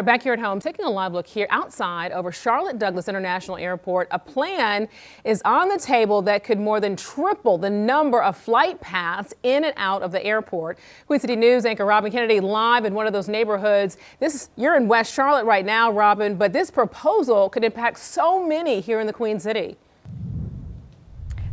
Back here at home, taking a live look here outside over Charlotte Douglas International Airport. A plan is on the table that could more than triple the number of flight paths in and out of the airport. Queen City News anchor Robin Kennedy live in one of those neighborhoods. You're in West Charlotte right now, Robin, but this proposal could impact so many here in the Queen City.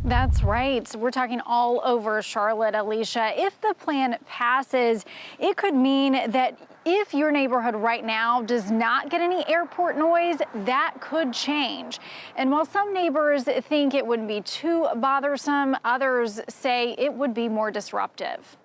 That's right. We're talking all over Charlotte, Alicia. If the plan passes, it could mean that if your neighborhood right now does not get any airport noise, that could change. And while some neighbors think it wouldn't be too bothersome, others say it would be more disruptive.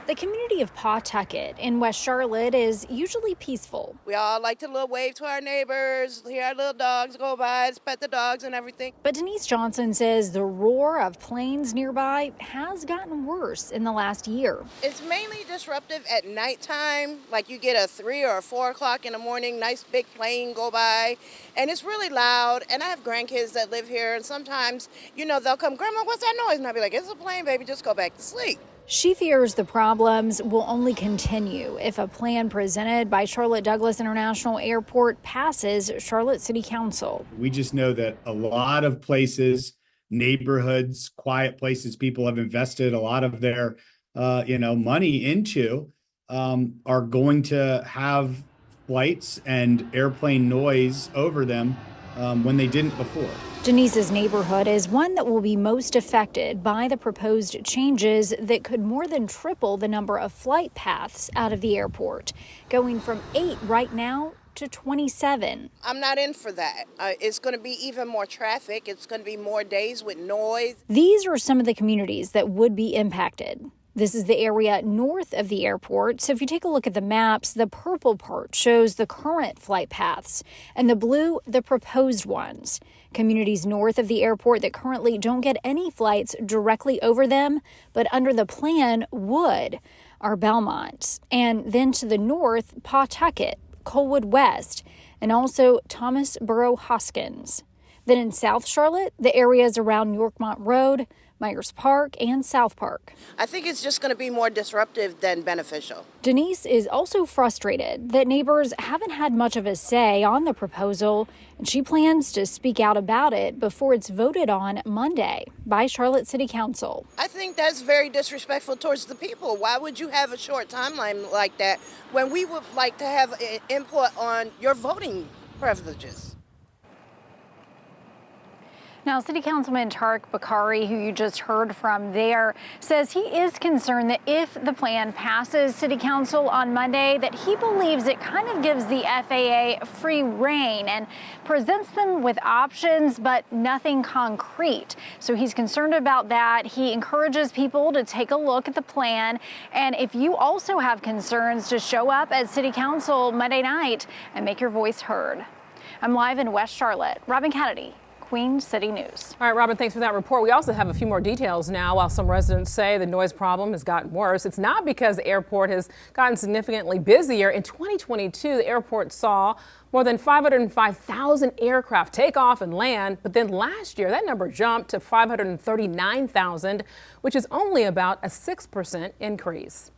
The community of Pawtucket in West Charlotte is usually peaceful. We all like to little wave to our neighbors, hear our little dogs go by, pet the dogs and everything. But Denise Johnson says the roar of planes nearby has gotten worse in the last year. It's mainly disruptive at nighttime, like you get a 3 or 4 o'clock in the morning, nice big plane go by, and it's really loud. And I have grandkids that live here, and sometimes, they'll come, "Grandma, what's that noise?" And I'll be like, "It's a plane, baby, just go back to sleep." She fears the problems will only continue if a plan presented by Charlotte Douglas International Airport passes Charlotte City Council. We just know that a lot of places, neighborhoods, quiet places people have invested a lot of their money into are going to have flights and airplane noise over them when they didn't before. Denise's neighborhood is one that will be most affected by the proposed changes that could more than triple the number of flight paths out of the airport, going from 8 right now to 27. I'm not in for that. It's going to be even more traffic. It's going to be more days with noise. These are some of the communities that would be impacted. This is the area north of the airport. So if you take a look at the maps, the purple part shows the current flight paths and the blue, the proposed ones. Communities north of the airport that currently don't get any flights directly over them, but under the plan would, are Belmont. And then to the north, Pawtucket, Colwood West, and also Thomasboro Hoskins. Then in South Charlotte, the areas around Yorkmont Road, Myers Park, and South Park. I think it's just going to be more disruptive than beneficial. Denise is also frustrated that neighbors haven't had much of a say on the proposal, and she plans to speak out about it before it's voted on Monday by Charlotte City Council. I think that's very disrespectful towards the people. Why would you have a short timeline like that when we would like to have input on your voting privileges? Now, City Councilman Tariq Bakari, who you just heard from there, says he is concerned that if the plan passes City Council on Monday, that he believes it kind of gives the FAA free rein and presents them with options, but nothing concrete. So he's concerned about that. He encourages people to take a look at the plan. And if you also have concerns, to show up at City Council Monday night and make your voice heard. I'm live in West Charlotte. Robin Kennedy, Queen City News. All right, Robin, thanks for that report. We also have a few more details now. While some residents say the noise problem has gotten worse, it's not because the airport has gotten significantly busier. In 2022, the airport saw more than 505,000 aircraft take off and land. But then last year, that number jumped to 539,000, which is only about a 6% increase.